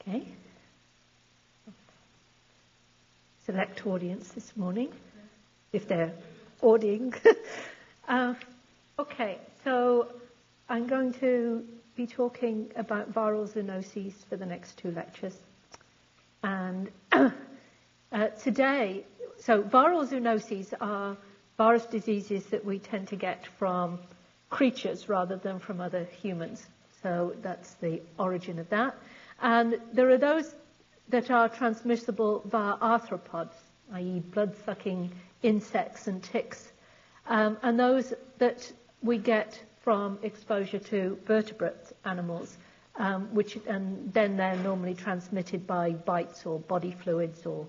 Okay. Select audience this morning, if they're auditing. Okay, so I'm going to be talking about viral zoonoses for the next two lectures. And today, so viral zoonoses are virus diseases that we tend to get from creatures rather than from other humans. So that's the origin of that. And there are those that are transmissible via arthropods, i.e. blood-sucking insects and ticks, and those that we get from exposure to vertebrate animals, and then they're normally transmitted by bites or body fluids or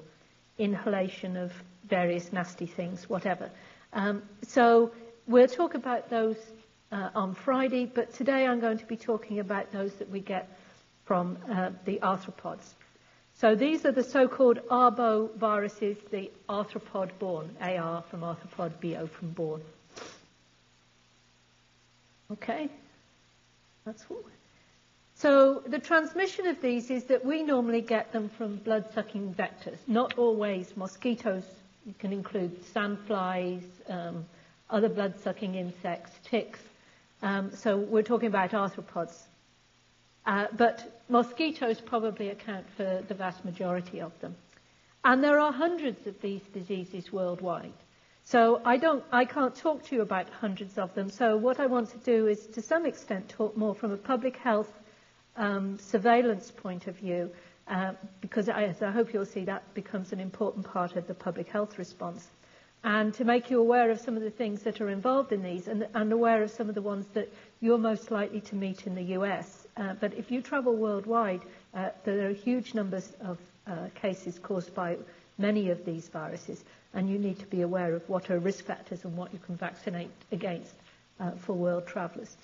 inhalation of various nasty things, whatever. So we'll talk about those on Friday, but today I'm going to be talking about those that we get from the arthropods. So these are the so-called arboviruses, the arthropod-borne, AR from arthropod, BO from borne. Okay, that's all. So the transmission of these is that we normally get them from blood-sucking vectors, not always mosquitoes. You can include sandflies, other blood-sucking insects, ticks. So we're talking about arthropods. But mosquitoes probably account for the vast majority of them. And there are hundreds of these diseases worldwide. So I can't talk to you about hundreds of them. So what I want to do is, to some extent, talk more from a public health surveillance point of view, because as I hope you'll see, that becomes an important part of the public health response. And to make you aware of some of the things that are involved in these, and aware of some of the ones that you're most likely to meet in the US. But if you travel worldwide, there are huge numbers of cases caused by many of these viruses, and you need to be aware of what are risk factors and what you can vaccinate against for world travelers.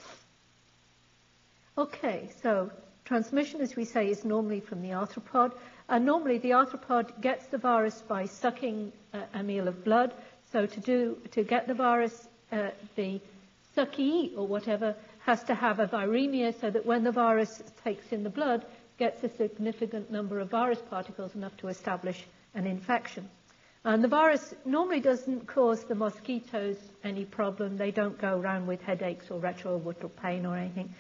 Okay, so transmission, as we say, is normally from the arthropod. Normally, the arthropod gets the virus by sucking a meal of blood. So to get the virus, the suckee or whatever has to have a viremia, so that when the virus takes in the blood, gets a significant number of virus particles, enough to establish an infection. And the virus normally doesn't cause the mosquitoes any problem. They don't go around with headaches or retroorbital pain or anything.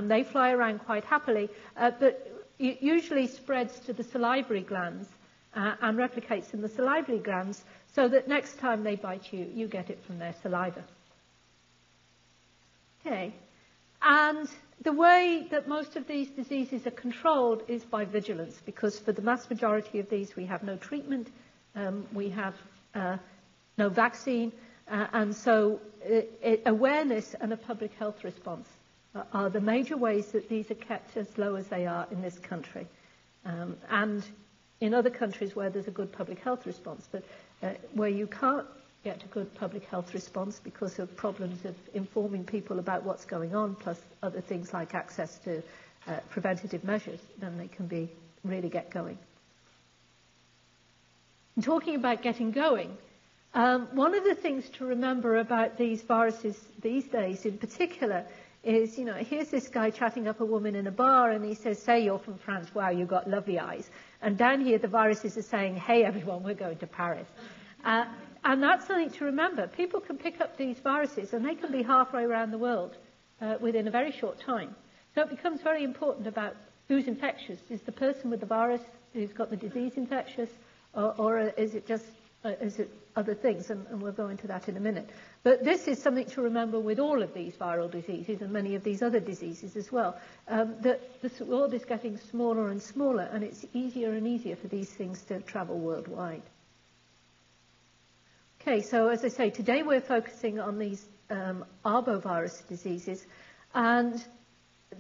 They fly around quite happily, but it usually spreads to the salivary glands and replicates in the salivary glands, so that next time they bite you, you get it from their saliva. Okay. And the way that most of these diseases are controlled is by vigilance, because for the mass majority of these we have no treatment, we have no vaccine, and so awareness and a public health response are the major ways that these are kept as low as they are in this country. And in other countries where there's a good public health response, but where you can't get a good public health response because of problems of informing people about what's going on, plus other things like access to preventative measures, then they can really get going. And talking about getting going, one of the things to remember about these viruses these days in particular is, here's this guy chatting up a woman in a bar, and he says, say you're from France, wow, you've got lovely eyes. And down here the viruses are saying, hey everyone, we're going to Paris. And that's something to remember. People can pick up these viruses and they can be halfway around the world within a very short time. So it becomes very important about who's infectious. Is the person with the virus who's got the disease infectious, or is it just is it other things? And we'll go into that in a minute. But this is something to remember with all of these viral diseases and many of these other diseases as well, that the world is getting smaller and smaller, and it's easier and easier for these things to travel worldwide. Okay, so as I say, today we're focusing on these arbovirus diseases, and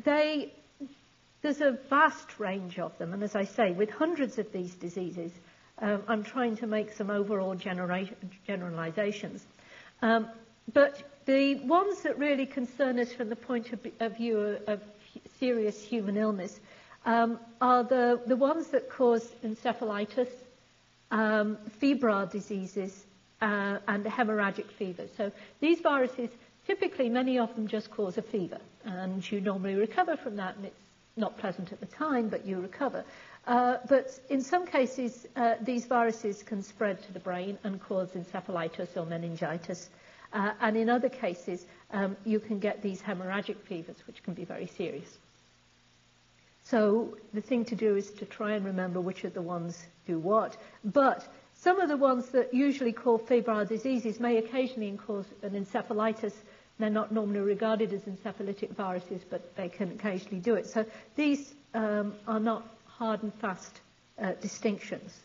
there's a vast range of them. And as I say, with hundreds of these diseases, I'm trying to make some overall generalizations. But the ones that really concern us from the point of view of serious human illness are the ones that cause encephalitis, febrile diseases, and hemorrhagic fever. So these viruses, typically many of them just cause a fever, and you normally recover from that, and it's not pleasant at the time, but you recover. But in some cases, these viruses can spread to the brain and cause encephalitis or meningitis. And in other cases, you can get these hemorrhagic fevers, which can be very serious. So the thing to do is to try and remember which of the ones do what. But some of the ones that usually cause febrile diseases may occasionally cause an encephalitis. They're not normally regarded as encephalitic viruses, but they can occasionally do it. So these are not hard and fast distinctions.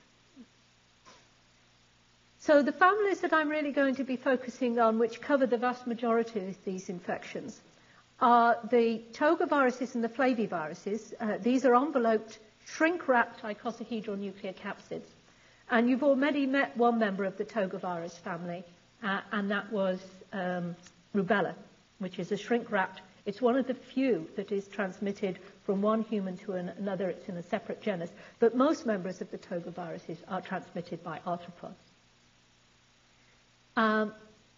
So the families that I'm really going to be focusing on, which cover the vast majority of these infections, are the togaviruses and the flaviviruses. These are enveloped, shrink-wrapped icosahedral nuclear capsids. And you've already met one member of the togavirus family, and that was rubella, which is a shrink-wrapped. It's one of the few that is transmitted from one human to another. It's in a separate genus. But most members of the togaviruses are transmitted by arthropods.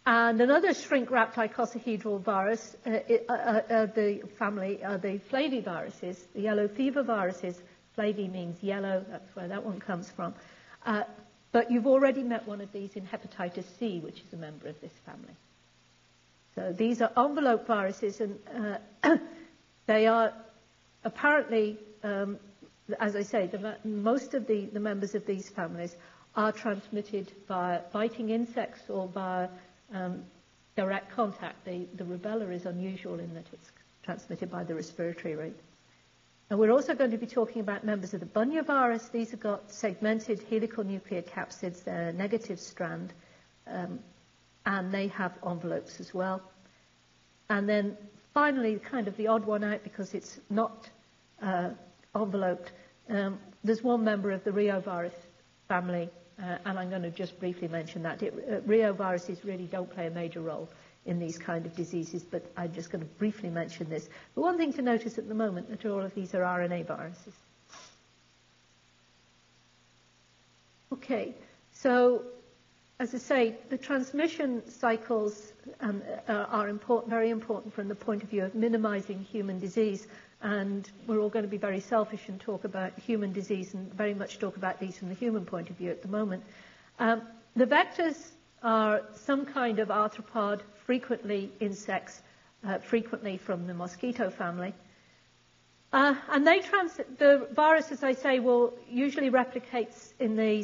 And another shrink-wrapped icosahedral virus, the family are the flaviviruses, the yellow fever viruses. Flavi means yellow, that's where that one comes from. But you've already met one of these in hepatitis C, which is a member of this family. So these are envelope viruses, and they are apparently, as I say, most of the members of these families are transmitted by biting insects or by direct contact. The rubella is unusual in that it's transmitted by the respiratory route. And we're also going to be talking about members of the Bunya virus. These have got segmented helical nuclear capsids. They're a negative strand, and they have envelopes as well. And then finally, kind of the odd one out because it's not enveloped, there's one member of the reovirus family, and I'm going to just briefly mention that. Reoviruses really don't play a major role in these kind of diseases, but I'm just going to briefly mention this. But one thing to notice at the moment that all of these are RNA viruses. Okay, so as I say, the transmission cycles are important, very important from the point of view of minimizing human disease. And we're all going to be very selfish and talk about human disease and very much talk about these from the human point of view at the moment. The vectors are some kind of arthropod, frequently insects, frequently from the mosquito family. And the virus, as I say, will usually replicates in the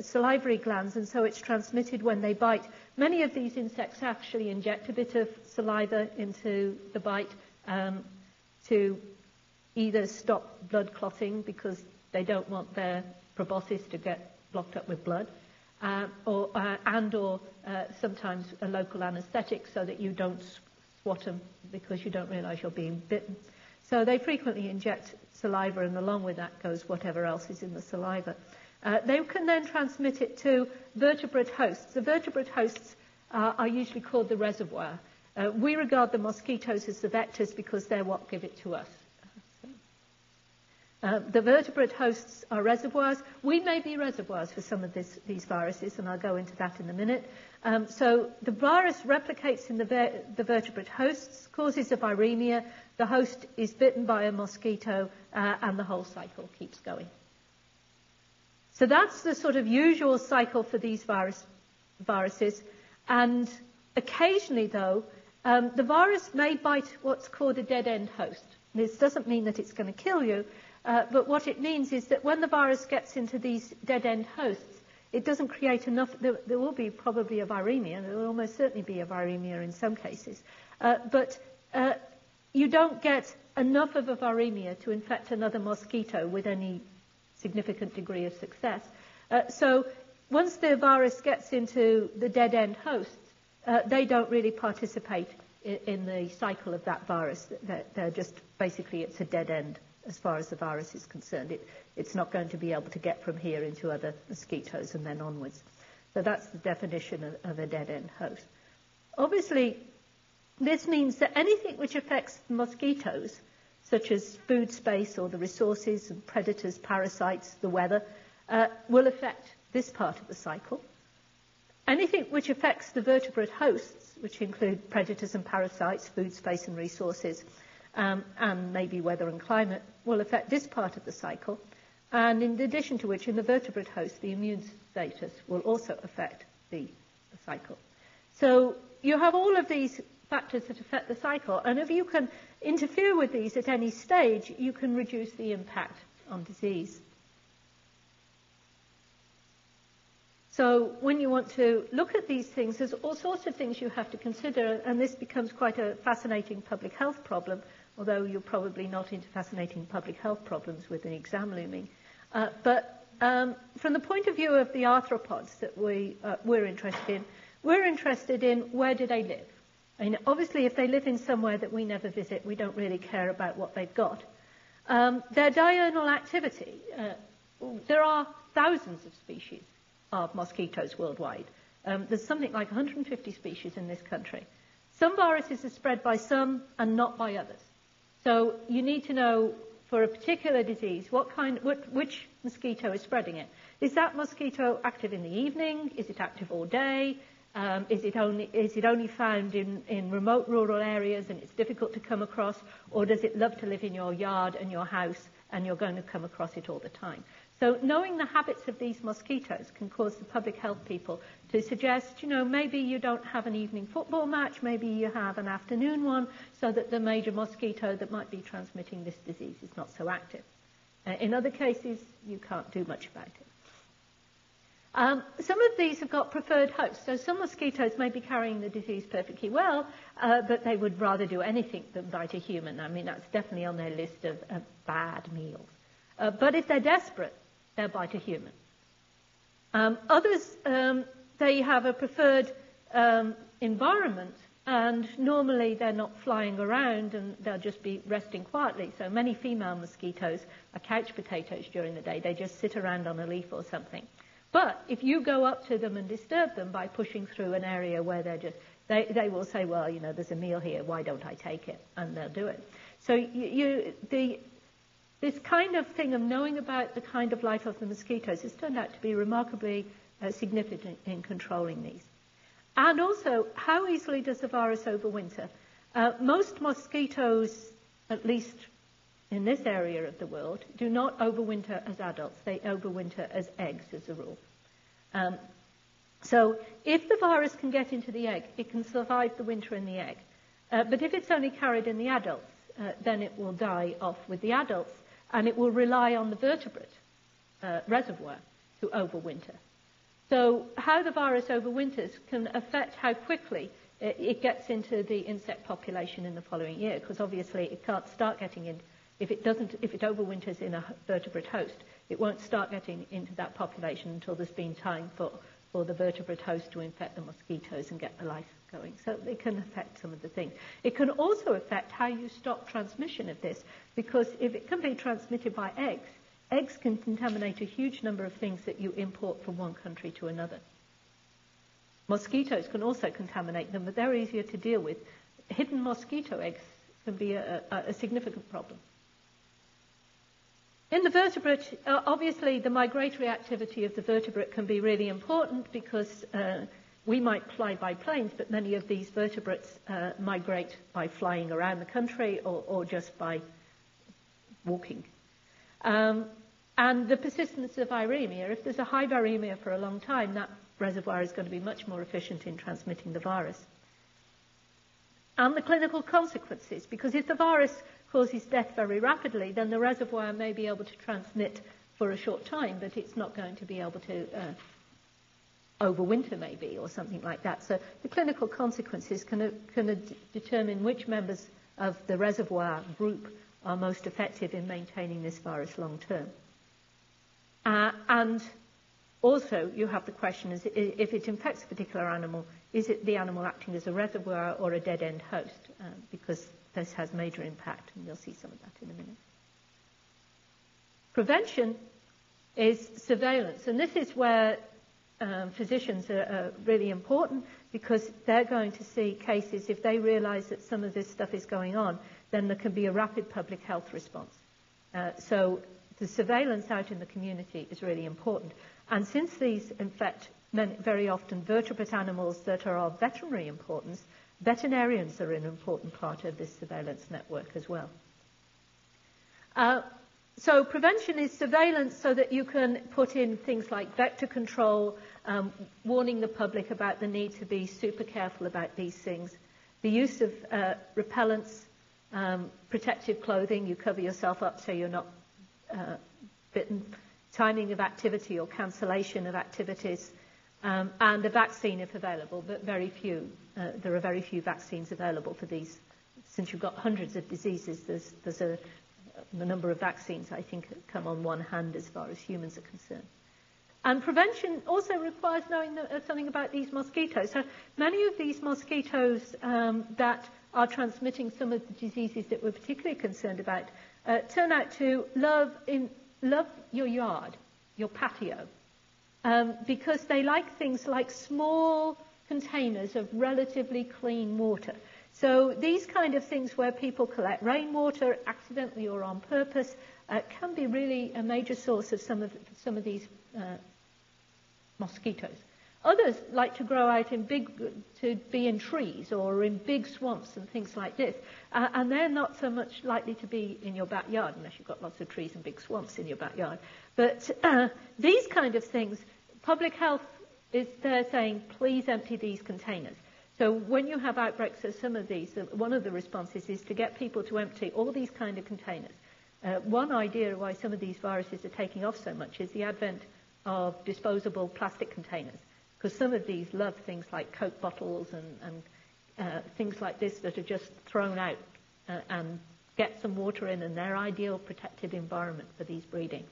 salivary glands, and so it's transmitted when they bite. Many of these insects actually inject a bit of saliva into the bite to either stop blood clotting because they don't want their proboscis to get blocked up with blood, or sometimes a local anesthetic so that you don't swat them because you don't realize you're being bitten. So they frequently inject saliva, and along with that goes whatever else is in the saliva. They can then transmit it to vertebrate hosts. The vertebrate hosts are usually called the reservoir. We regard the mosquitoes as the vectors because they're what give it to us. The vertebrate hosts are reservoirs. We may be reservoirs for some of these viruses, and I'll go into that in a minute. So the virus replicates in the vertebrate hosts, causes a viremia. The host is bitten by a mosquito, and the whole cycle keeps going. So that's the sort of usual cycle for these viruses. And occasionally, though, the virus may bite what's called a dead-end host. This doesn't mean that it's going to kill you, but what it means is that when the virus gets into these dead-end hosts, it doesn't create enough. There will be probably a viremia. There will almost certainly be a viremia in some cases. But you don't get enough of a viremia to infect another mosquito with any significant degree of success. So once the virus gets into the dead-end hosts, they don't really participate in the cycle of that virus. They're just, basically, it's a dead end as far as the virus is concerned. It's not going to be able to get from here into other mosquitoes and then onwards. So that's the definition of a dead end host. Obviously, this means that anything which affects mosquitoes, such as food space or the resources and predators, parasites, the weather, will affect this part of the cycle. Anything which affects the vertebrate hosts, which include predators and parasites, food space and resources, and maybe weather and climate will affect this part of the cycle. And in addition to which, in the vertebrate host, the immune status will also affect the cycle. So you have all of these factors that affect the cycle, and if you can interfere with these at any stage, you can reduce the impact on disease. So when you want to look at these things, there's all sorts of things you have to consider, and this becomes quite a fascinating public health problem, although you're probably not into fascinating public health problems with an exam looming. But from the point of view of the arthropods that we're interested in where do they live? I mean, obviously, if they live in somewhere that we never visit, we don't really care about what they've got. Their diurnal activity, there are thousands of species of mosquitoes worldwide. There's something like 150 species in this country. Some viruses are spread by some and not by others. So you need to know for a particular disease which mosquito is spreading it. Is that mosquito active in the evening? Is it active all day? Is it only found in remote rural areas and it's difficult to come across, or does it love to live in your yard and your house and you're going to come across it all the time? So knowing the habits of these mosquitoes can cause the public health people to suggest, maybe you don't have an evening football match, maybe you have an afternoon one, so that the major mosquito that might be transmitting this disease is not so active. In other cases, you can't do much about it. Some of these have got preferred hosts. So some mosquitoes may be carrying the disease perfectly well, but they would rather do anything than bite a human. I mean, that's definitely on their list of bad meals. But if they're desperate, they'll bite a human. Others, they have a preferred environment, and normally they're not flying around and they'll just be resting quietly. So many female mosquitoes are couch potatoes during the day. They just sit around on a leaf or something. But if you go up to them and disturb them by pushing through an area where they will say, well, there's a meal here, why don't I take it? And they'll do it. So this kind of thing of knowing about the kind of life of the mosquitoes has turned out to be remarkably significant in controlling these. And also, how easily does the virus overwinter? Most mosquitoes, at least in this area of the world, do not overwinter as adults. They overwinter as eggs, as a rule. So if the virus can get into the egg, it can survive the winter in the egg. But if it's only carried in the adults, then it will die off with the adults, and it will rely on the vertebrate reservoir to overwinter. So how the virus overwinters can affect how quickly it gets into the insect population in the following year, because obviously it can't start getting in. If it overwinters in a vertebrate host, it won't start getting into that population until there's been time for the vertebrate host to infect the mosquitoes and get the life going. So it can affect some of the things. It can also affect how you stop transmission of this, because if it can be transmitted by eggs can contaminate a huge number of things that you import from one country to another. Mosquitoes can also contaminate them, but they're easier to deal with. Hidden mosquito eggs can be a significant problem. In the vertebrate, obviously the migratory activity of the vertebrate can be really important, because we might fly by planes, but many of these vertebrates migrate by flying around the country or just by walking. And the persistence of viremia, if there's a high viremia for a long time, that reservoir is going to be much more efficient in transmitting the virus. And the clinical consequences, because if the virus causes death very rapidly, then the reservoir may be able to transmit for a short time, but it's not going to be able to overwinter maybe, or something like that. So the clinical consequences can determine which members of the reservoir group are most effective in maintaining this virus long term. And also you have the question, is if it infects a particular animal, is it the animal acting as a reservoir or a dead-end host? Because this has major impact, and you'll see some of that in a minute. Prevention is surveillance, and this is where physicians are really important, because they're going to see cases. If they realize that some of this stuff is going on, then there can be a rapid public health response. So the surveillance out in the community is really important. And since these infect very often vertebrate animals that are of veterinary importance, Veterinarians are an important part of this surveillance network as well. So prevention is surveillance so that you can put in things like vector control, warning the public about the need to be super careful about these things. The use of repellents, protective clothing, you cover yourself up so you're not bitten, timing of activity or cancellation of activities, and a vaccine if available, but very few. There are very few vaccines available for these. Since you've got hundreds of diseases, there's the number of vaccines, I think, come on one hand as far as humans are concerned. And prevention also requires knowing something about these mosquitoes. So many of these mosquitoes that are transmitting some of the diseases that we're particularly concerned about turn out to love your yard, your patio, because they like things like small containers of relatively clean water. So these kind of things where people collect rainwater accidentally or on purpose can be really a major source of some of these mosquitoes. Others like to grow out to be in trees or in big swamps and things like this, and they're not so much likely to be in your backyard unless you've got lots of trees and big swamps in your backyard. But these kind of things, public health is there saying, please empty these containers. So when you have outbreaks of some of these, one of the responses is to get people to empty all these kind of containers. One idea why some of these viruses are taking off so much is the advent of disposable plastic containers, because some of these love things like Coke bottles and things like this that are just thrown out and get some water in, and they're ideal protected environment for these breeding.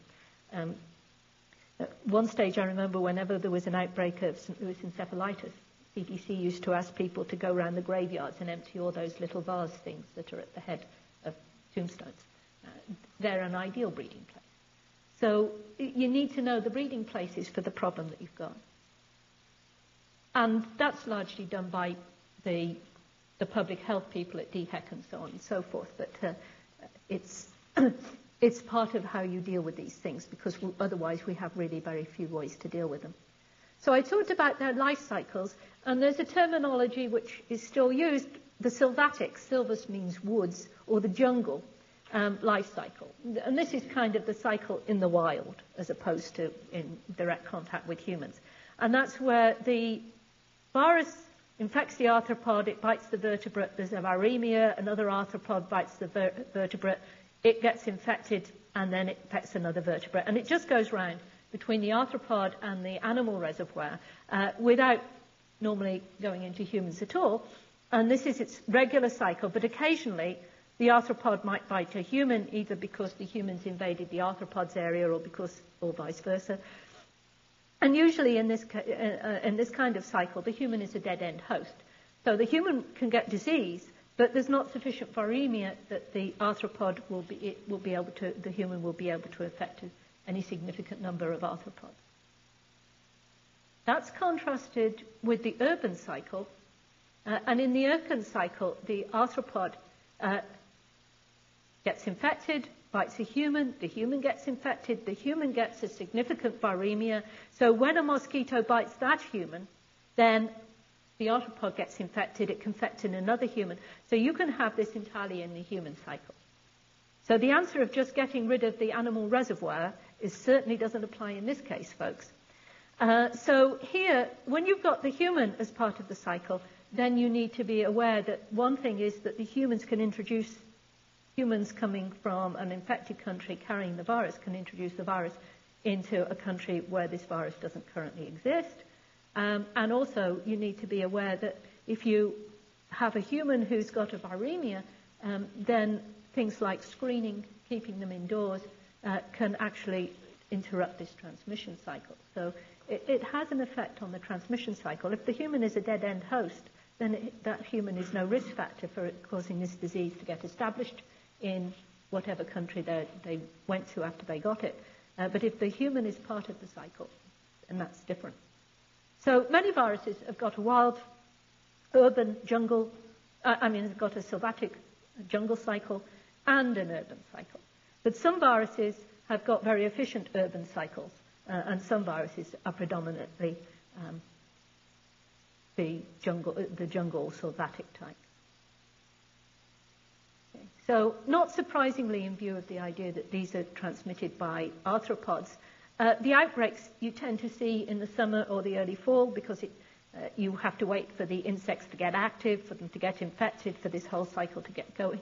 At one stage, I remember whenever there was an outbreak of St. Louis encephalitis, CDC used to ask people to go around the graveyards and empty all those little vase things that are at the head of tombstones. They're an ideal breeding place. So you need to know the breeding places for the problem that you've got. And that's largely done by the public health people at DHEC and so on and so forth. But it's part of how you deal with these things, because otherwise we have really very few ways to deal with them. So I talked about their life cycles, and there's a terminology which is still used, the sylvatic, sylvus means woods, or the jungle life cycle. And this is kind of the cycle in the wild, as opposed to in direct contact with humans. And that's where the virus infects the arthropod, it bites the vertebrate, there's a viremia, another arthropod bites the vertebrate, it gets infected, and then it infects another vertebrate. And it just goes round between the arthropod and the animal reservoir without normally going into humans at all. And this is its regular cycle, but occasionally the arthropod might bite a human, either because the humans invaded the arthropod's area or vice versa. And usually in this kind of cycle, the human is a dead-end host. So the human can get disease, but there's not sufficient viremia that the arthropod the human will be able to affect any significant number of arthropods. That's contrasted with the urban cycle. And in the urban cycle, the arthropod gets infected, bites a human, the human gets infected, the human gets a significant viremia. So when a mosquito bites that human, then the arthropod gets infected, it can infect another human. So you can have this entirely in the human cycle. So the answer of just getting rid of the animal reservoir certainly doesn't apply in this case, folks. So here, when you've got the human as part of the cycle, then you need to be aware that one thing is that the humans coming from an infected country carrying the virus can introduce the virus into a country where this virus doesn't currently exist. And also you need to be aware that if you have a human who's got a viremia, then things like screening, keeping them indoors, can actually interrupt this transmission cycle. So it has an effect on the transmission cycle. If the human is a dead-end host, then that human is no risk factor for causing this disease to get established in whatever country they went to after they got it. But if the human is part of the cycle, then that's different. So many viruses have got a wild, urban, jungle, have got a sylvatic jungle cycle and an urban cycle. But some viruses have got very efficient urban cycles, and some viruses are predominantly the jungle sylvatic type. Okay. So not surprisingly, in view of the idea that these are transmitted by arthropods, the outbreaks you tend to see in the summer or the early fall because you have to wait for the insects to get active, for them to get infected, for this whole cycle to get going.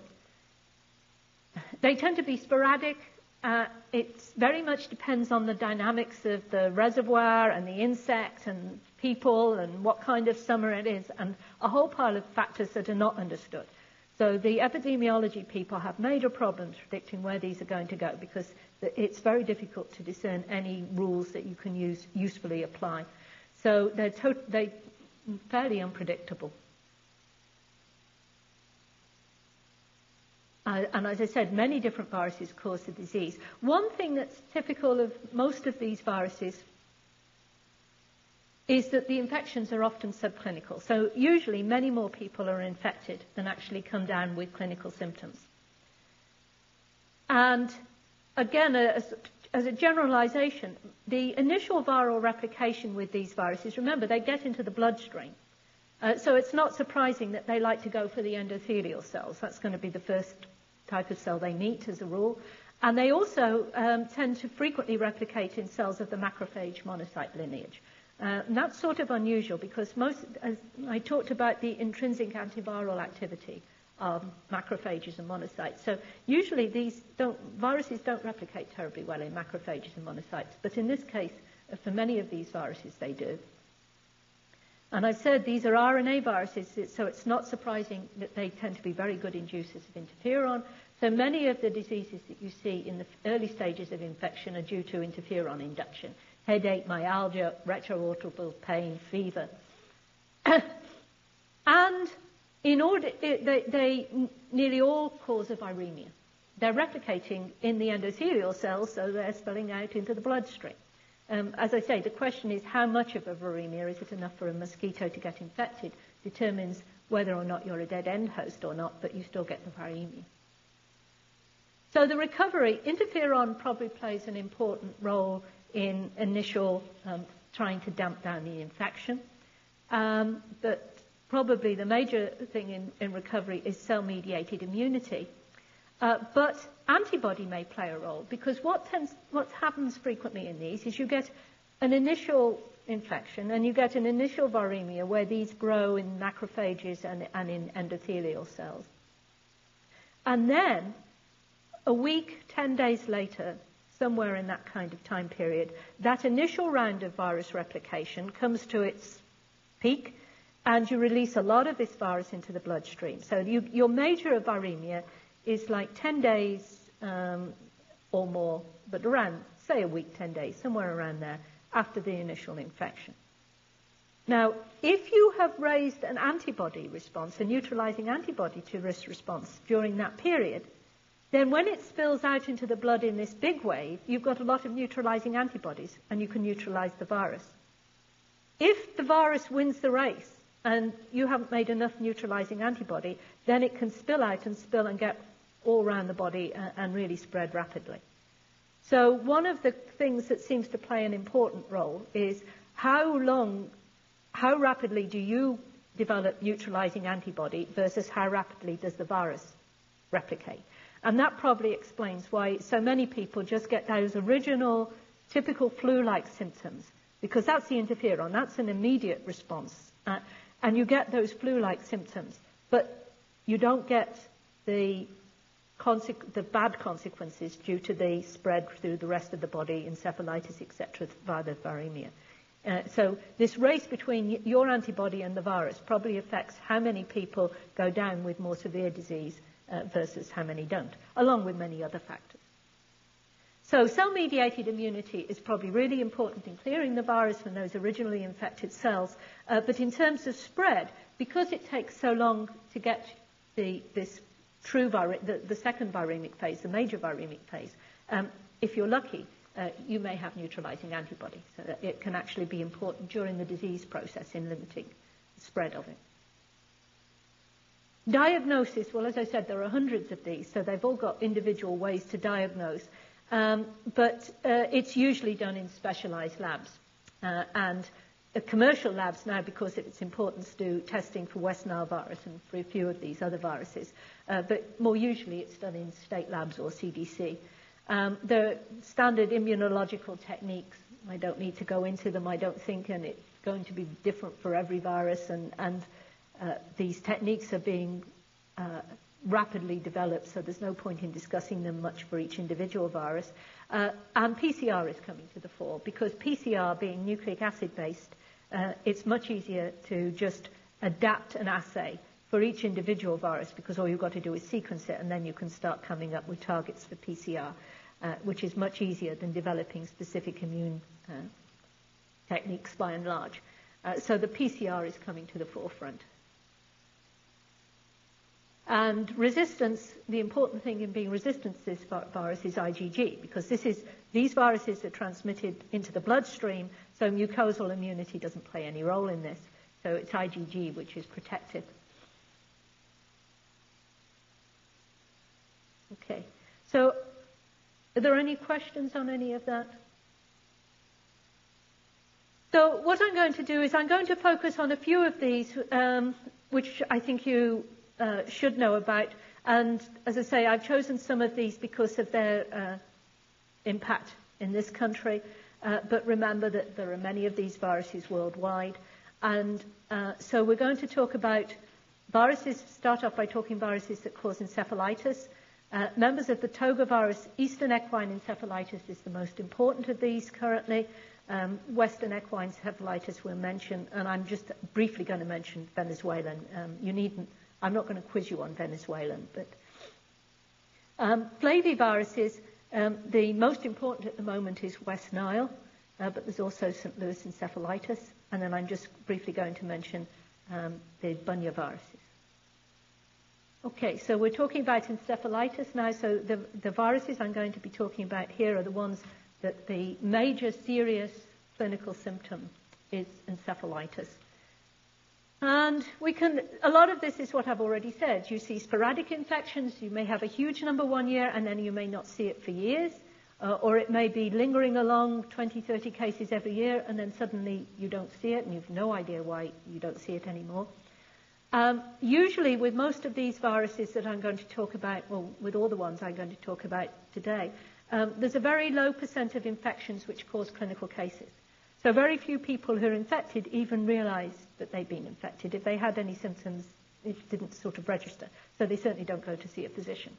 They tend to be sporadic. It very much depends on the dynamics of the reservoir and the insect and people and what kind of summer it is and a whole pile of factors that are not understood. So the epidemiology people have major problems predicting where these are going to go because it's very difficult to discern any rules that you can usefully apply. So they're fairly unpredictable. And as I said, many different viruses cause the disease. One thing that's typical of most of these viruses is that the infections are often subclinical. So usually many more people are infected than actually come down with clinical symptoms. And again, as a generalization, the initial viral replication with these viruses, remember, they get into the bloodstream. So it's not surprising that they like to go for the endothelial cells. That's going to be the first type of cell they meet as a rule. And they also tend to frequently replicate in cells of the macrophage monocyte lineage. And that's sort of unusual because as I talked about the intrinsic antiviral activity of macrophages and monocytes. So usually viruses don't replicate terribly well in macrophages and monocytes, but in this case, for many of these viruses, they do. And I've said these are RNA viruses, so it's not surprising that they tend to be very good inducers of interferon. So many of the diseases that you see in the early stages of infection are due to interferon induction. Headache, myalgia, retroorbital pain, fever. And they nearly all cause a viremia. They're replicating in the endothelial cells, so they're spilling out into the bloodstream. As I say, the question is how much of a viremia, is it enough for a mosquito to get infected, determines whether or not you're a dead-end host or not, but you still get the viremia. So the recovery, interferon probably plays an important role in initial trying to damp down the infection. But probably the major thing in recovery is cell-mediated immunity. But antibody may play a role because what happens frequently in these is you get an initial infection and you get an initial viremia where these grow in macrophages and in endothelial cells. And then a week, 10 days later, somewhere in that kind of time period, that initial round of virus replication comes to its peak and you release a lot of this virus into the bloodstream. So your major viremia is like 10 days or more, but around, say, a week, 10 days, somewhere around there, after the initial infection. Now, if you have raised an antibody response, a neutralizing antibody to this response during that period, then when it spills out into the blood in this big wave, you've got a lot of neutralizing antibodies, and you can neutralize the virus. If the virus wins the race, and you haven't made enough neutralizing antibody, then it can spill out and get all around the body and really spread rapidly. So one of the things that seems to play an important role is how rapidly do you develop neutralizing antibody versus how rapidly does the virus replicate. And that probably explains why so many people just get those original typical flu-like symptoms, because that's the interferon, that's an immediate response. And you get those flu-like symptoms, but you don't get the bad consequences due to the spread through the rest of the body, encephalitis, etc., via the viremia. So this race between your antibody and the virus probably affects how many people go down with more severe disease versus how many don't, along with many other factors. So cell-mediated immunity is probably really important in clearing the virus from those originally infected cells. But in terms of spread, because it takes so long to get this true the second viremic phase, the major viremic phase, if you're lucky, you may have neutralizing antibody. So that it can actually be important during the disease process in limiting the spread of it. Diagnosis, well, as I said, there are hundreds of these, so they've all got individual ways to diagnose. But it's usually done in specialized labs. And commercial labs now, because of its importance, do testing for West Nile virus and for a few of these other viruses. But more usually it's done in state labs or CDC. The standard immunological techniques, I don't need to go into them, I don't think, and it's going to be different for every virus, and these techniques are being rapidly developed, so there's no point in discussing them much for each individual virus. And PCR is coming to the fore, because PCR, being nucleic acid based, it's much easier to just adapt an assay for each individual virus, because all you've got to do is sequence it, and then you can start coming up with targets for PCR, which is much easier than developing specific immune techniques by and large. So the PCR is coming to the forefront. And resistance, the important thing in being resistant to this virus is IgG, because these viruses are transmitted into the bloodstream, so mucosal immunity doesn't play any role in this. So it's IgG which is protective. Okay, so are there any questions on any of that? So what I'm going to do is I'm going to focus on a few of these, which I think you should know about. And as I say, I've chosen some of these because of their impact in this country. But remember that there are many of these viruses worldwide. And so we're going to talk about viruses, start off by talking viruses that cause encephalitis. Members of the toga virus, Eastern equine encephalitis is the most important of these currently. Western equine encephalitis we'll mention, and I'm just briefly going to mention Venezuelan. I'm not going to quiz you on Venezuelan, but flaviviruses, the most important at the moment is West Nile, but there's also St. Louis encephalitis, and then I'm just briefly going to mention the Bunya viruses. Okay, so we're talking about encephalitis now. So the viruses I'm going to be talking about here are the ones that the major serious clinical symptom is encephalitis. And a lot of this is what I've already said. You see sporadic infections, you may have a huge number one year and then you may not see it for years, or it may be lingering along 20, 30 cases every year and then suddenly you don't see it and you've no idea why you don't see it anymore. Usually with most of these viruses that I'm going to talk about, well, with all the ones I'm going to talk about today, there's a very low % of infections which cause clinical cases. So very few people who are infected even realize that they've been infected. If they had any symptoms, it didn't sort of register. So they certainly don't go to see a physician.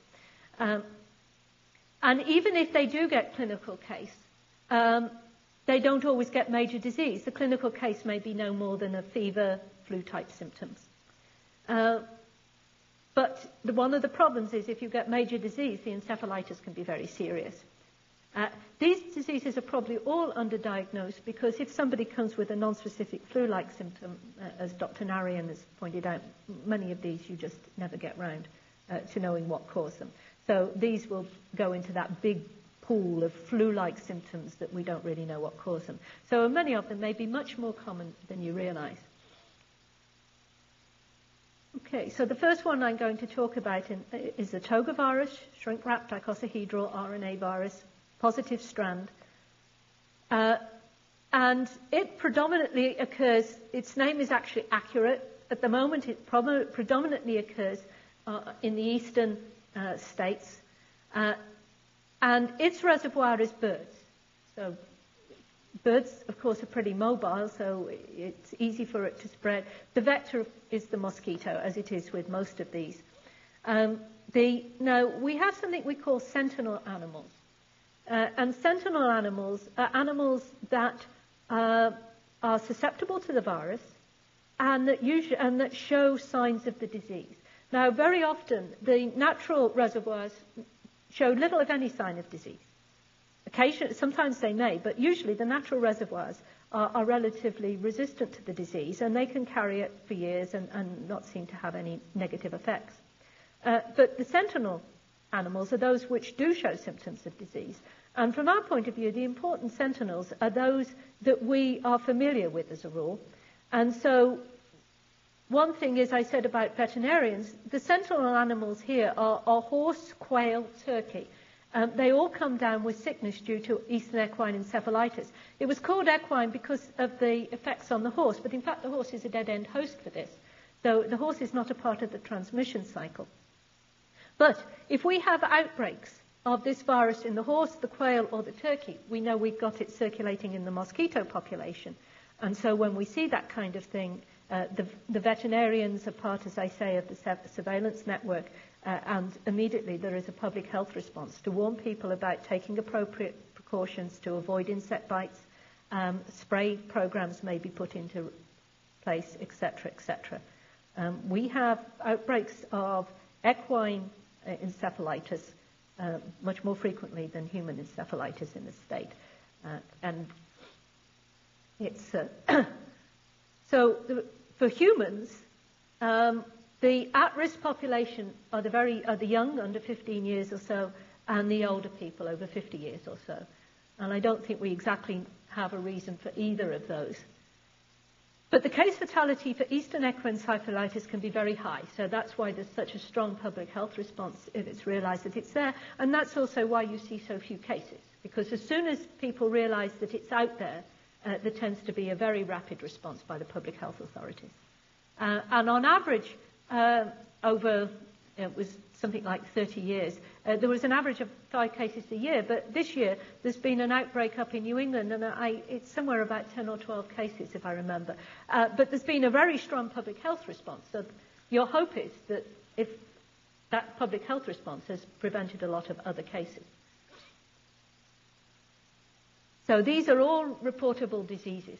And even if they do get clinical case, they don't always get major disease. The clinical case may be no more than a fever, flu-type symptoms. But one of the problems is if you get major disease, the encephalitis can be very serious. These diseases are probably all underdiagnosed because if somebody comes with a non-specific flu-like symptom, as Dr. Narayan has pointed out, many of these you just never get round to knowing what caused them. So these will go into that big pool of flu-like symptoms that we don't really know what caused them. So many of them may be much more common than you realize. Okay, so the first one I'm going to talk about is the toga virus, shrink-wrapped icosahedral RNA virus, positive strand. And it predominantly occurs, its name is actually accurate. At the moment, it predominantly occurs in the eastern states. And its reservoir is birds. So birds, of course, are pretty mobile, so it's easy for it to spread. The vector is the mosquito, as it is with most of these. Now, we have something we call sentinel animals. And sentinel animals are animals that are susceptible to the virus and that show signs of the disease. Now, very often, the natural reservoirs show little if any sign of disease. Occasionally, sometimes they may, but usually the natural reservoirs are relatively resistant to the disease, and they can carry it for years and not seem to have any negative effects. But the sentinel animals are those which do show symptoms of disease. And from our point of view, the important sentinels are those that we are familiar with as a rule. And so one thing, as I said about veterinarians, the sentinel animals here are horse, quail, turkey. they all come down with sickness due to Eastern equine encephalitis. It was called equine because of the effects on the horse, but in fact the horse is a dead-end host for this. So the horse is not a part of the transmission cycle. But if we have outbreaks of this virus in the horse, the quail, or the turkey, we know we've got it circulating in the mosquito population. And so when we see that kind of thing, the veterinarians are part, as I say, of the surveillance network, and immediately there is a public health response to warn people about taking appropriate precautions to avoid insect bites. Spray programs may be put into place, etc., etc. We have outbreaks of equine encephalitis much more frequently than human encephalitis in the state. And it's for humans, the at-risk population are the young, under 15 years or so, and the older people, over 50 years or so. And I don't think we exactly have a reason for either of those. But the case fatality for Eastern equine encephalitis can be very high, so that's why there's such a strong public health response if it's realised that it's there, and that's also why you see so few cases, because as soon as people realise that it's out there, there tends to be a very rapid response by the public health authorities. And on average, over, it was something like 30 years, there was an average of 5 cases a year, but this year there's been an outbreak up in New England, and it's somewhere about 10 or 12 cases, if I remember. But there's been a very strong public health response, so your hope is that if that public health response has prevented a lot of other cases. So these are all reportable diseases.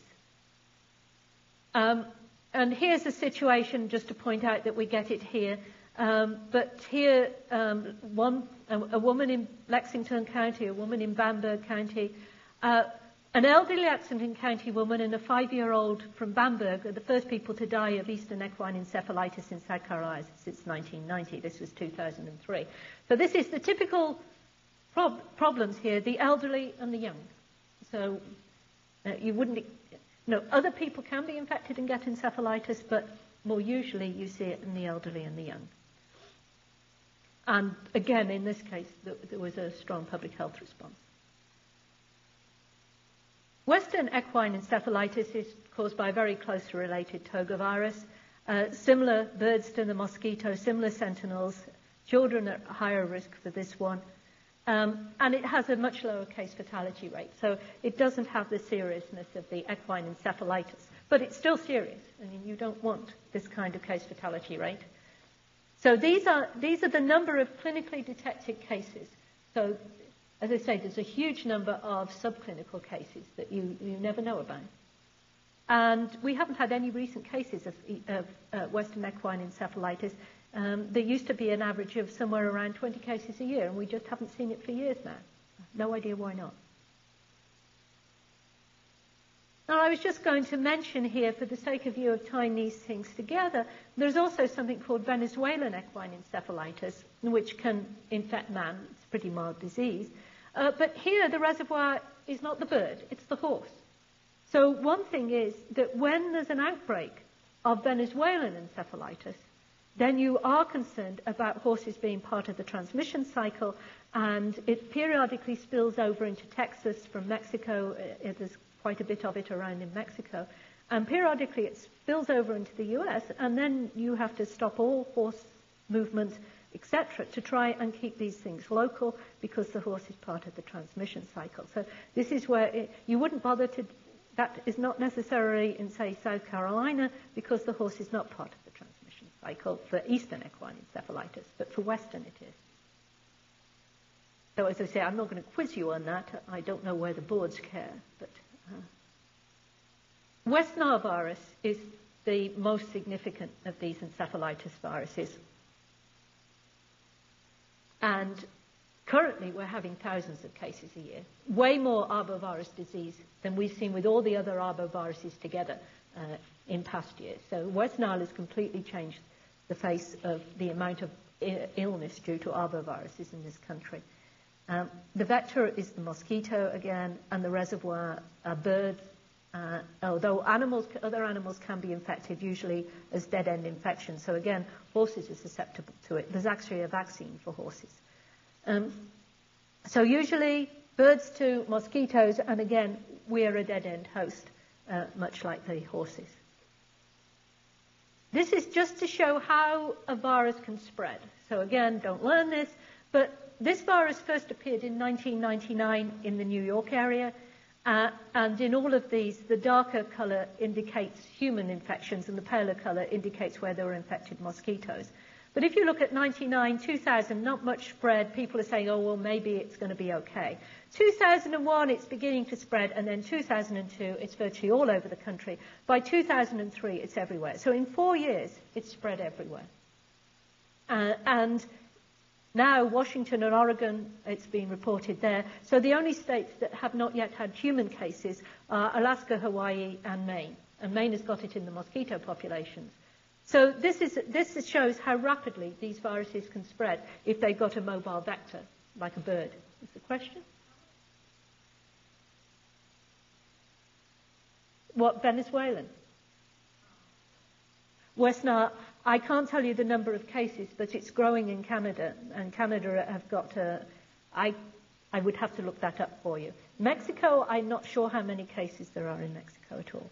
And here's a situation, just to point out that we get it here. But here, a woman in Lexington County, a woman in Bamberg County, an elderly Lexington County woman and a 5-year-old from Bamberg are the first people to die of Eastern equine encephalitis in South Carolina since 1990. This was 2003. So this is the typical problems here, the elderly and the young. So you wouldn't... No, other people can be infected and get encephalitis, but more usually you see it in the elderly and the young. And again, in this case, there was a strong public health response. Western equine encephalitis is caused by a very closely related toga virus. Similar birds to the mosquito, similar sentinels. Children are at higher risk for this one. And it has a much lower case fatality rate. So it doesn't have the seriousness of the equine encephalitis. But it's still serious. I mean, you don't want this kind of case fatality rate. So these are the number of clinically detected cases. So, as I say, there's a huge number of subclinical cases that you never know about. And we haven't had any recent cases of Western equine encephalitis. There used to be an average of somewhere around 20 cases a year, and we just haven't seen it for years now. No idea why not. Now, I was just going to mention here, for the sake of you of tying these things together, there's also something called Venezuelan equine encephalitis, which can infect man. It's a pretty mild disease. But here, the reservoir is not the bird, it's the horse. So one thing is that when there's an outbreak of Venezuelan encephalitis, then you are concerned about horses being part of the transmission cycle, and it periodically spills over into Texas from Mexico. There's quite a bit of it around in Mexico. And periodically it spills over into the US, and then you have to stop all horse movement, etc., to try and keep these things local, because the horse is part of the transmission cycle. So this is where you wouldn't bother to... That is not necessarily in, say, South Carolina, because the horse is not part of the transmission cycle for Eastern equine encephalitis, but for Western it is. So as I say, I'm not going to quiz you on that. I don't know where the boards care, but... West Nile virus is the most significant of these encephalitis viruses. And currently we're having thousands of cases a year, way more arbovirus disease than we've seen with all the other arboviruses together in past years. So West Nile has completely changed the face of the amount of illness due to arboviruses in this country. The vector is the mosquito again, and the reservoir are birds. Although other animals can be infected, usually as dead-end infections. So again, horses are susceptible to it. There's actually a vaccine for horses. So usually birds to mosquitoes, and again, we're a dead-end host, much like the horses. This is just to show how a virus can spread. So again, don't learn this, but this virus first appeared in 1999 in the New York area, and in all of these, the darker colour indicates human infections, and the paler colour indicates where there were infected mosquitoes. But if you look at 99, 2000, not much spread. People are saying, oh, well, maybe it's going to be okay. 2001, it's beginning to spread, and then 2002, it's virtually all over the country. By 2003, it's everywhere. So in 4 years, it's spread everywhere. And now Washington and Oregon, it's been reported there. So the only states that have not yet had human cases are Alaska, Hawaii, and Maine. And Maine has got it in the mosquito populations. So this shows how rapidly these viruses can spread if they've got a mobile vector, like a bird. Is the question? What, Venezuelan? West Nile, I can't tell you the number of cases, but it's growing in Canada, and Canada have got I would have to look that up for you. Mexico, I'm not sure how many cases there are in Mexico at all.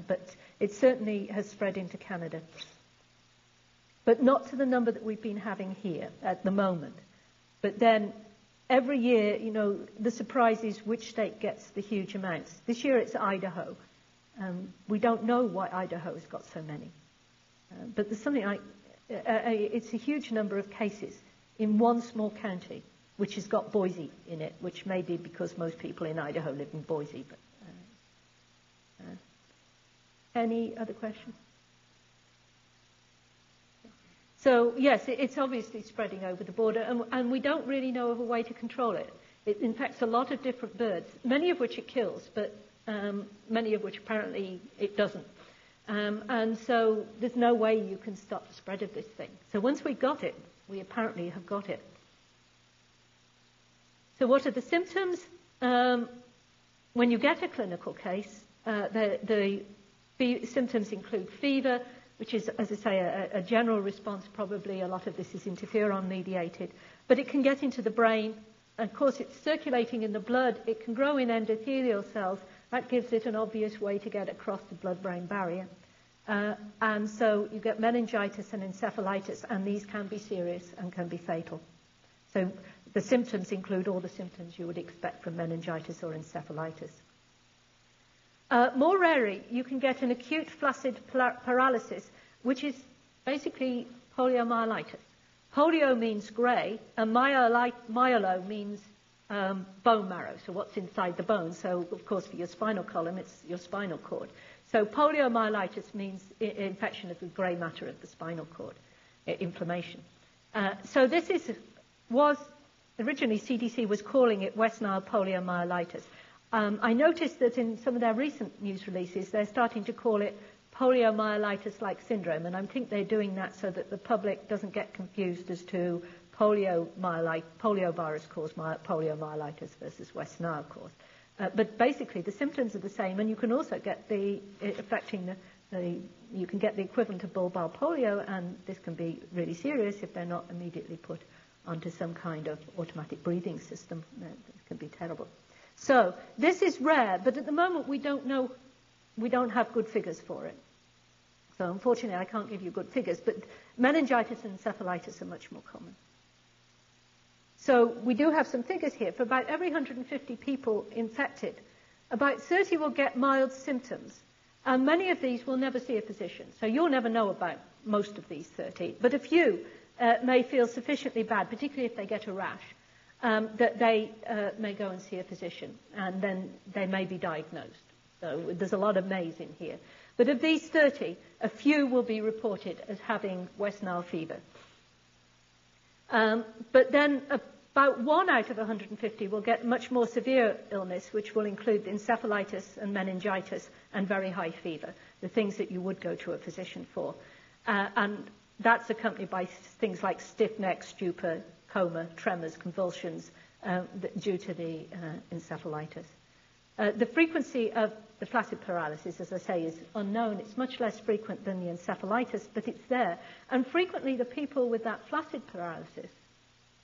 But it certainly has spread into Canada. But not to the number that we've been having here at the moment. But then every year, you know, the surprise is which state gets the huge amounts. This year it's Idaho. We don't know why Idaho has got so many. But there's something like, it's a huge number of cases in one small county, which has got Boise in it, which may be because most people in Idaho live in Boise. But any other questions? So, yes, it's obviously spreading over the border, and we don't really know of a way to control it. It infects a lot of different birds, many of which it kills, but many of which apparently it doesn't. And so there's no way you can stop the spread of this thing. So once we got it, we apparently have got it. So what are the symptoms? When you get a clinical case, the symptoms include fever, which is, as I say, a general response probably. A lot of this is interferon-mediated. But it can get into the brain. Of course, it's circulating in the blood. It can grow in endothelial cells. That gives it an obvious way to get across the blood-brain barrier. And so you get meningitis and encephalitis, and these can be serious and can be fatal. So the symptoms include all the symptoms you would expect from meningitis or encephalitis. More rarely, you can get an acute flaccid paralysis, which is basically poliomyelitis. Polio means grey, and myelo means bone marrow, so what's inside the bone. So, of course, for your spinal column, it's your spinal cord. So poliomyelitis means infection of the grey matter of the spinal cord, inflammation. So this was originally CDC was calling it West Nile poliomyelitis. I noticed that in some of their recent news releases, they're starting to call it poliomyelitis-like syndrome, and I think they're doing that so that the public doesn't get confused as to poliovirus caused poliomyelitis versus West Nile caused. But basically, the symptoms are the same, and you can also get you can get the equivalent of bulbar polio, and this can be really serious if they're not immediately put onto some kind of automatic breathing system. It can be terrible. So this is rare, but at the moment we don't know, we don't have good figures for it. So unfortunately I can't give you good figures, but meningitis and encephalitis are much more common. So we do have some figures here. For about every 150 people infected, about 30 will get mild symptoms, and many of these will never see a physician. So you'll never know about most of these 30, but a few may feel sufficiently bad, particularly if they get a rash, that they may go and see a physician, and then they may be diagnosed. So there's a lot of mays in here. But of these 30, a few will be reported as having West Nile fever. But then about 1 out of 150 will get much more severe illness, which will include encephalitis and meningitis and very high fever, the things that you would go to a physician for. And that's accompanied by things like stiff neck, stupor, coma, tremors, convulsions due to the encephalitis. The frequency of the flaccid paralysis, as I say, is unknown. It's much less frequent than the encephalitis, but it's there. And frequently the people with that flaccid paralysis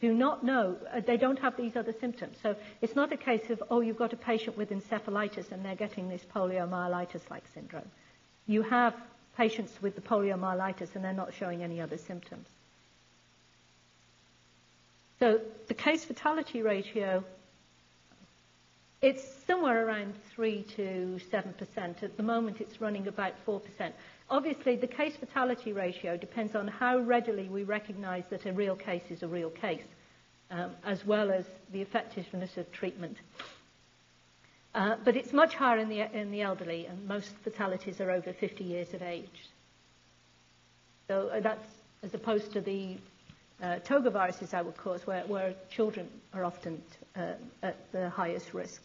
do not know, they don't have these other symptoms. So it's not a case of, oh, you've got a patient with encephalitis and they're getting this poliomyelitis-like syndrome. You have patients with the poliomyelitis and they're not showing any other symptoms. So the case fatality ratio, it's somewhere around 3 to 7%. At the moment, it's running about 4%. Obviously, the case fatality ratio depends on how readily we recognize that a real case is a real case, as well as the effectiveness of treatment. But it's much higher in the elderly, and most fatalities are over 50 years of age. So that's as opposed to the toga viruses I would cause, where children are often at the highest risk.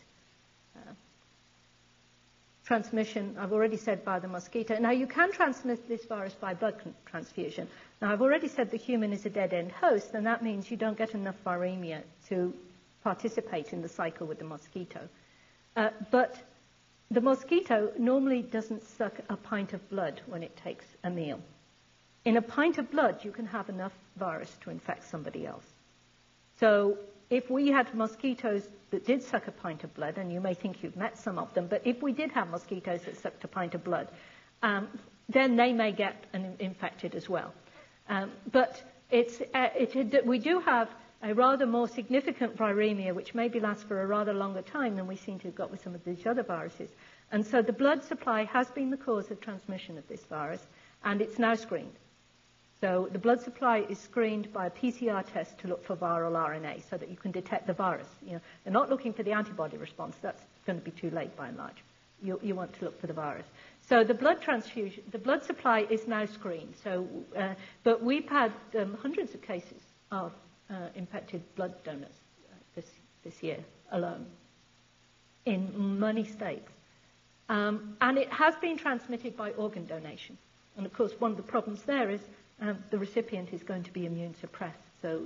Transmission, I've already said, by the mosquito. Now, you can transmit this virus by blood transfusion. Now, I've already said the human is a dead-end host, and that means you don't get enough viremia to participate in the cycle with the mosquito. But the mosquito normally doesn't suck a pint of blood when it takes a meal. In a pint of blood, you can have enough virus to infect somebody else. So if we had mosquitoes that did suck a pint of blood, and you may think you've met some of them, but if we did have mosquitoes that sucked a pint of blood, then they may get infected as well. But we do have a rather more significant viremia, which maybe lasts for a rather longer time than we seem to have got with some of these other viruses. And so the blood supply has been the cause of transmission of this virus, and it's now screened. So the blood supply is screened by a PCR test to look for viral RNA so that you can detect the virus. You know, they're not looking for the antibody response. That's going to be too late by and large. You want to look for the virus. So the blood transfusion, the blood supply is now screened. So, but we've had hundreds of cases of infected blood donors this year alone in many states. And it has been transmitted by organ donation. And of course, one of the problems there is the recipient is going to be immune suppressed. So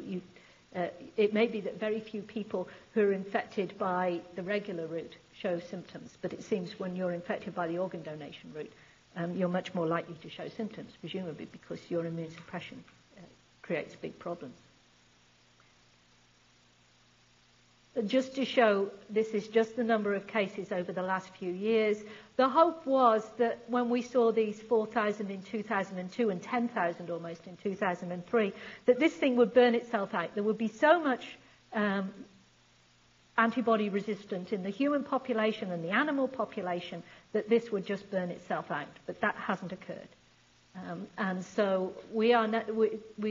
it may be that very few people who are infected by the regular route show symptoms, but it seems when you're infected by the organ donation route, you're much more likely to show symptoms, presumably because your immune suppression creates big problems. Just to show, this is just the number of cases over the last few years. The hope was that when we saw these 4,000 in 2002 and 10,000 almost in 2003, that this thing would burn itself out. There would be so much antibody resistant in the human population and the animal population that this would just burn itself out. But that hasn't occurred. And so we are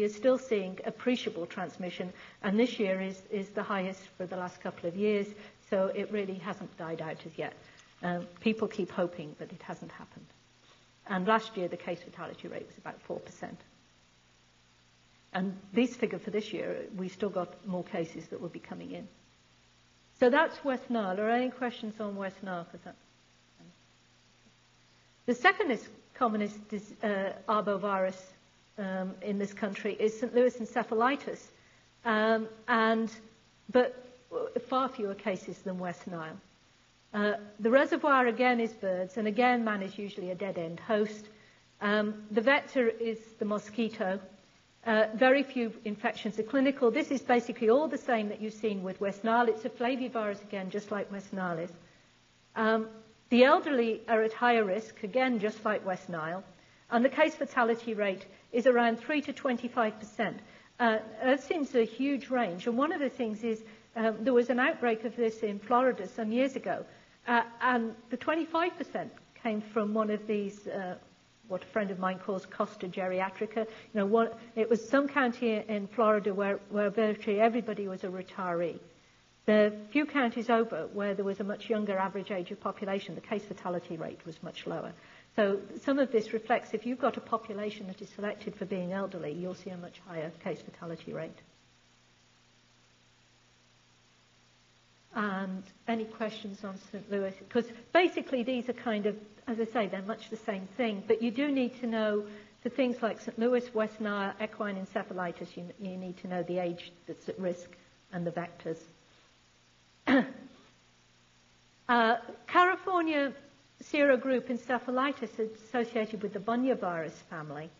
still seeing appreciable transmission, and this year is the highest for the last couple of years, so it really hasn't died out as yet. People keep hoping, but it hasn't happened. And last year, the case fatality rate was about 4%. And this figure for this year, we've still got more cases that will be coming in. So that's West Nile. Are there any questions on West Nile? The second commonest arbovirus in this country is St. Louis encephalitis, but far fewer cases than West Nile. The reservoir again is birds, and again man is usually a dead-end host. The vector is the mosquito. Very few infections are clinical. This is basically all the same that you've seen with West Nile. It's a flavivirus again, just like West Nile is. The elderly are at higher risk, again, just like West Nile, and the case fatality rate is around 3 to 25%. That seems a huge range, and one of the things is there was an outbreak of this in Florida some years ago, and the 25% came from one of these, what a friend of mine calls Costa Geriatrica. It was some county in Florida where virtually everybody was a retiree. The few counties over where there was a much younger average age of population, the case fatality rate was much lower. So some of this reflects if you've got a population that is selected for being elderly, you'll see a much higher case fatality rate. And any questions on St. Louis? Because basically these are kind of, as I say, they're much the same thing, but you do need to know for things like St. Louis, West Nile, equine encephalitis, you need to know the age that's at risk and the vectors. California serogroup encephalitis is associated with the Bunya virus family,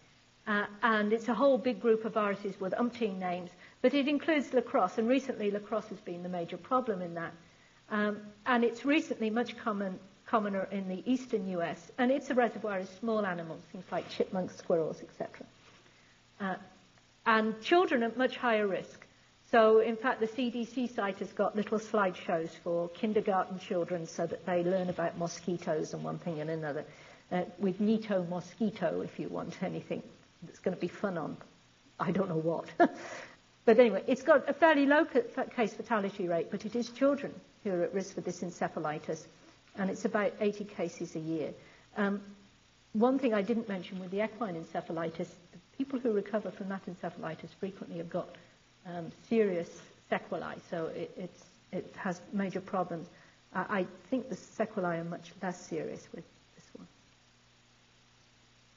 and it's a whole big group of viruses with umpteen names, But it includes lacrosse, and recently lacrosse has been the major problem in that. And it's recently much commoner in the eastern US, and it's a reservoir of small animals, things like chipmunks, squirrels, etc. And children are at much higher risk. So, in fact, the CDC site has got little slideshows for kindergarten children so that they learn about mosquitoes and one thing and another. With Nito Mosquito, if you want anything that's going to be fun on, I don't know what. But anyway, it's got a fairly low case fatality rate, but it is children who are at risk for this encephalitis, and it's about 80 cases a year. One thing I didn't mention with the equine encephalitis, the people who recover from that encephalitis frequently have got serious sequelae, so it has major problems. I think the sequelae are much less serious with this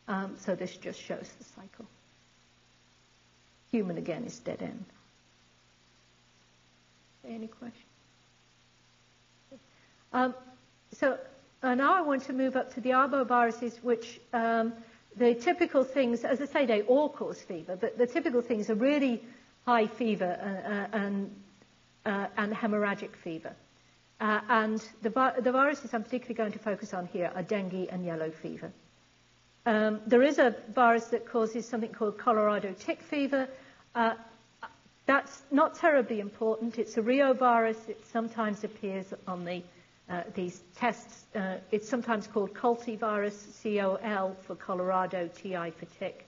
one. So this just shows the cycle. Human, again, is dead end. Any questions? So now I want to move up to the arboviruses, which the typical things, as I say, they all cause fever, but the typical things are really high fever and hemorrhagic fever. And the viruses I'm particularly going to focus on here are dengue and yellow fever. There is a virus that causes something called Colorado tick fever. That's not terribly important. It's a reovirus. It sometimes appears on these tests. It's sometimes called coltivirus, COL for Colorado, TI for tick.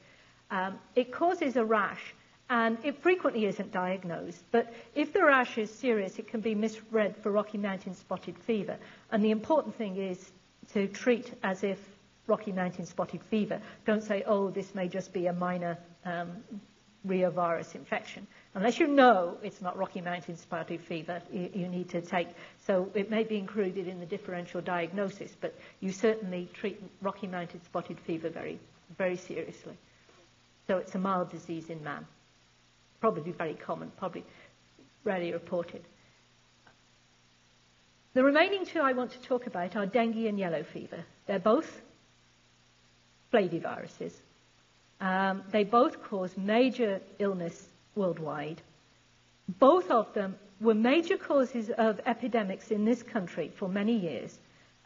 It causes a rash, and it frequently isn't diagnosed. But if the rash is serious, it can be misread for Rocky Mountain spotted fever. And the important thing is to treat as if Rocky Mountain spotted fever. Don't say, oh, this may just be a minor reovirus infection. Unless you know it's not Rocky Mountain spotted fever, you need to take. So it may be included in the differential diagnosis, but you certainly treat Rocky Mountain spotted fever very, very seriously. So it's a mild disease in man. Probably very common, probably rarely reported. The remaining two I want to talk about are dengue and yellow fever. They're both flaviviruses. They both cause major illness worldwide. Both of them were major causes of epidemics in this country for many years.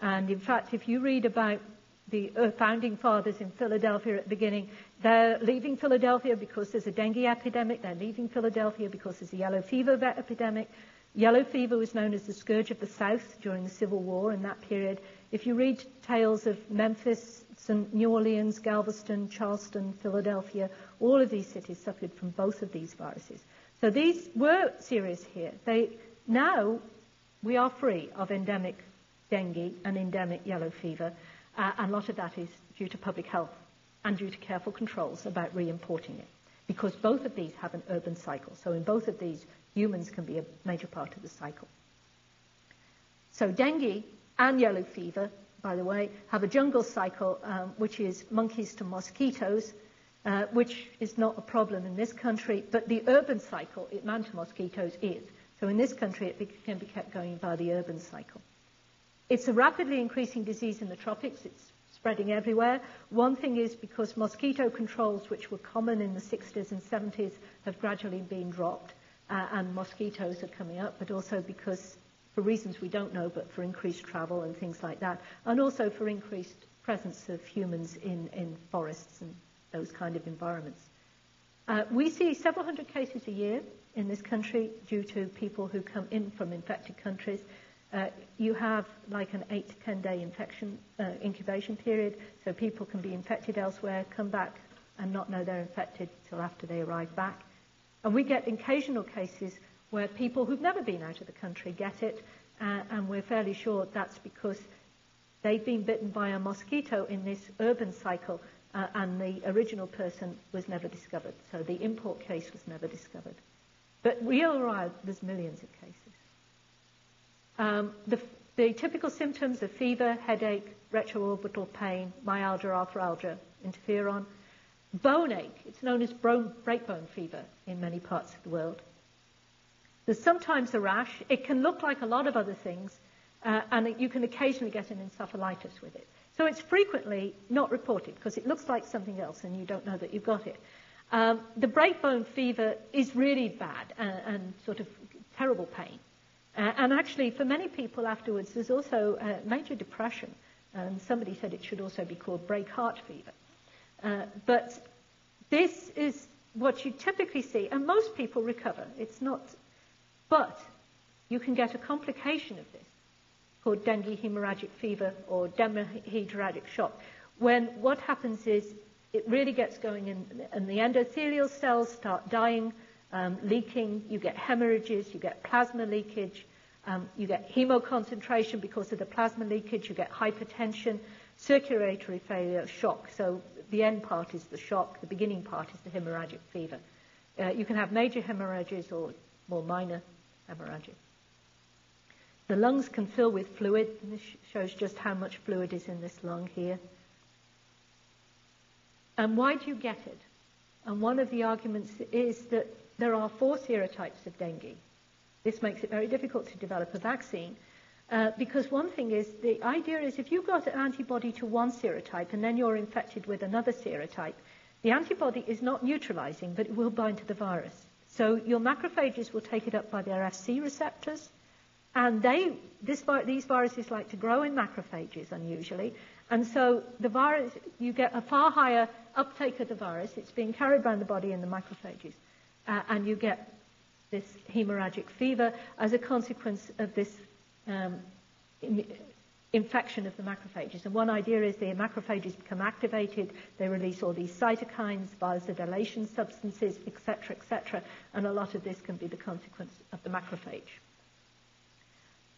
And in fact, if you read about the founding fathers in Philadelphia at the beginning, they're leaving Philadelphia because there's a dengue epidemic. They're leaving Philadelphia because there's a yellow fever epidemic. Yellow fever was known as the scourge of the South during the Civil War in that period. If you read tales of Memphis, New Orleans, Galveston, Charleston, Philadelphia, all of these cities suffered from both of these viruses. So these were serious here. Now we are free of endemic dengue and endemic yellow fever, and a lot of that is due to public health and due to careful controls about re-importing it, because both of these have an urban cycle. So in both of these, humans can be a major part of the cycle. So dengue and yellow fever, by the way, have a jungle cycle, which is monkeys to mosquitoes, which is not a problem in this country, but the urban cycle, man to mosquitoes, is. So in this country, it can be kept going by the urban cycle. It's a rapidly increasing disease in the tropics. It's spreading everywhere. One thing is because mosquito controls, which were common in the 60s and 70s, have gradually been dropped, and mosquitoes are coming up, but also because, for reasons we don't know, but for increased travel and things like that, and also for increased presence of humans in forests and those kind of environments. We see several hundred cases a year in this country due to people who come in from infected countries. You have like an 8 to 10 day incubation period, so people can be infected elsewhere, come back and not know they're infected till after they arrive back. And we get occasional cases where people who've never been out of the country get it, and we're fairly sure that's because they've been bitten by a mosquito in this urban cycle, and the original person was never discovered. So the import case was never discovered. But real-world, there's millions of cases. The typical symptoms are fever, headache, retroorbital pain, myalgia, arthralgia, interferon. Bone ache, it's known as breakbone fever in many parts of the world. There's sometimes a rash. It can look like a lot of other things, and you can occasionally get an encephalitis with it. So it's frequently not reported because it looks like something else and you don't know that you've got it. The breakbone fever is really bad and sort of terrible pain. And actually, for many people afterwards, there's also major depression. And somebody said it should also be called break heart fever. But this is what you typically see, and most people recover. It's not, but you can get a complication of this called dengue hemorrhagic fever or hemorrhagic shock, when what happens is it really gets going and the endothelial cells start dying, leaking, you get hemorrhages, you get plasma leakage, you get hemoconcentration because of the plasma leakage, you get hypertension, circulatory failure, shock. So the end part is the shock, the beginning part is the hemorrhagic fever. You can have major hemorrhages or more minor hemorrhages. The lungs can fill with fluid, and this shows just how much fluid is in this lung here. And why do you get it? And one of the arguments is that there are 4 serotypes of dengue. This makes it very difficult to develop a vaccine because one thing is, the idea is if you've got an antibody to one serotype and then you're infected with another serotype, the antibody is not neutralizing, but it will bind to the virus. So your macrophages will take it up by their Fc receptors, and these viruses like to grow in macrophages unusually, and so the virus, you get a far higher uptake of the virus. It's being carried around the body in the macrophages, and you get this hemorrhagic fever as a consequence of this infection of the macrophages. And one idea is the macrophages become activated, they release all these cytokines, vasodilation substances, etc., and a lot of this can be the consequence of the macrophage.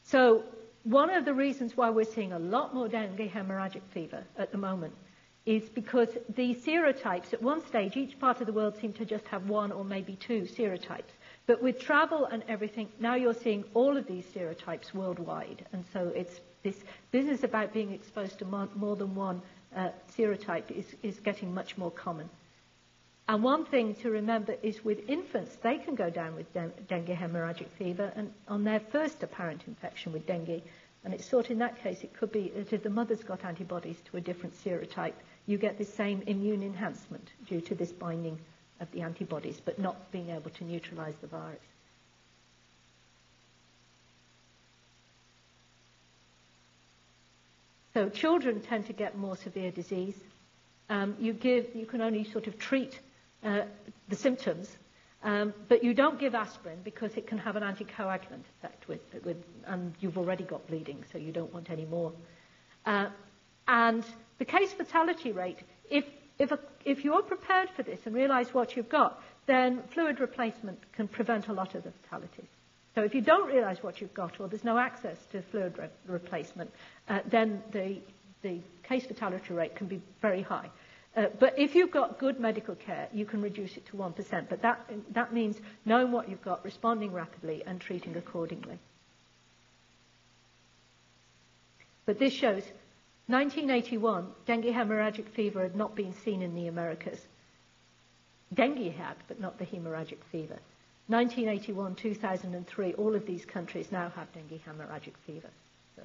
So one of the reasons why we're seeing a lot more dengue hemorrhagic fever at the moment is because the serotypes, at one stage, each part of the world seemed to just have 1 or maybe 2 serotypes. But with travel and everything, now you're seeing all of these serotypes worldwide. And so it's this business about being exposed to more than one serotype is getting much more common. And one thing to remember is with infants, they can go down with dengue hemorrhagic fever and on their first apparent infection with dengue. And it's thought in that case it could be that if the mother's got antibodies to a different serotype, you get the same immune enhancement due to this binding of the antibodies, but not being able to neutralize the virus. So children tend to get more severe disease. You can only sort of treat the symptoms, but you don't give aspirin because it can have an anticoagulant effect and you've already got bleeding, so you don't want any more. And the case fatality rate, if you're prepared for this and realize what you've got, then fluid replacement can prevent a lot of the fatalities. So if you don't realize what you've got or there's no access to fluid replacement, then the case fatality rate can be very high. But if you've got good medical care, you can reduce it to 1%. But that means knowing what you've got, responding rapidly, and treating accordingly. But this shows 1981, dengue hemorrhagic fever had not been seen in the Americas. Dengue had, but not the hemorrhagic fever. 1981, 2003, all of these countries now have dengue hemorrhagic fever. So.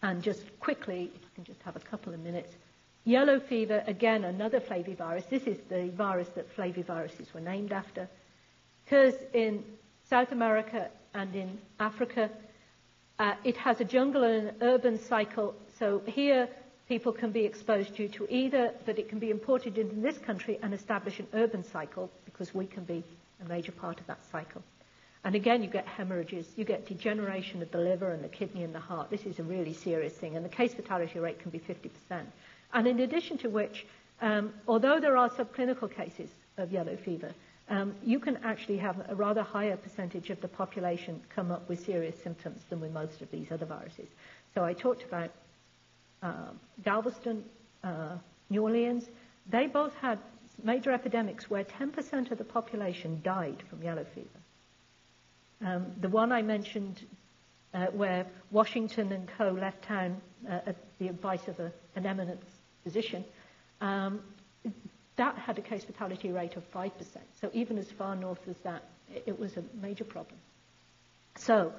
And just quickly, if you can just have a couple of minutes. Yellow fever, again, another flavivirus. This is the virus that flaviviruses were named after. Occurs in South America and in Africa. It has a jungle and an urban cycle. So here, people can be exposed due to either that it can be imported into this country and establish an urban cycle, because we can be a major part of that cycle. And again, you get hemorrhages, you get degeneration of the liver and the kidney and the heart. This is a really serious thing, and the case fatality rate can be 50%. And in addition to which, although there are subclinical cases of yellow fever, you can actually have a rather higher percentage of the population come up with serious symptoms than with most of these other viruses. So I talked about Galveston, New Orleans. They both had major epidemics where 10% of the population died from yellow fever. The one I mentioned where Washington and co. left town at the advice of an eminent physician, that had a case fatality rate of 5%. So even as far north as that, it was a major problem. So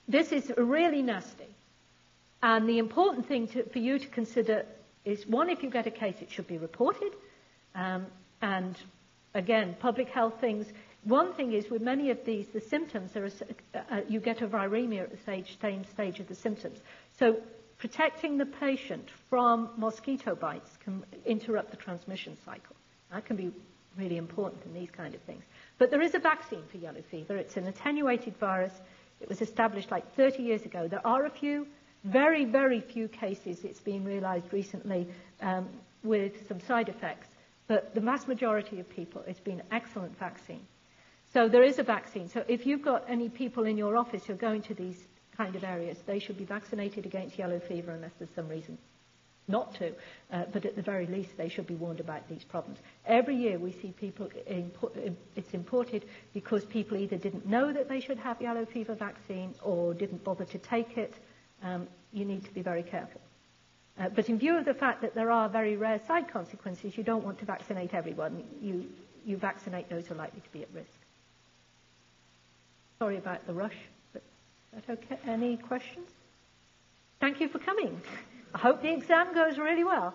this is really nasty. And the important thing for you to consider is, one, if you get a case, it should be reported. And again, public health things. One thing is, with many of these, the symptoms, you get a viremia at the same stage of the symptoms. So protecting the patient from mosquito bites can interrupt the transmission cycle. That can be really important in these kind of things. But there is a vaccine for yellow fever. It's an attenuated virus. It was established like 30 years ago. There are a few, very, very few cases, it's been realized recently, with some side effects. But the vast majority of people, it's been an excellent vaccine. So there is a vaccine. So if you've got any people in your office who are going to these kind of areas, they should be vaccinated against yellow fever unless there's some reason not to. But at the very least, they should be warned about these problems. Every year we see people, it's imported because people either didn't know that they should have yellow fever vaccine or didn't bother to take it. You need to be very careful. But in view of the fact that there are very rare side consequences, you don't want to vaccinate everyone. You vaccinate those who are likely to be at risk. Sorry about the rush, but is that okay? Any questions? Thank you for coming. I hope the exam goes really well.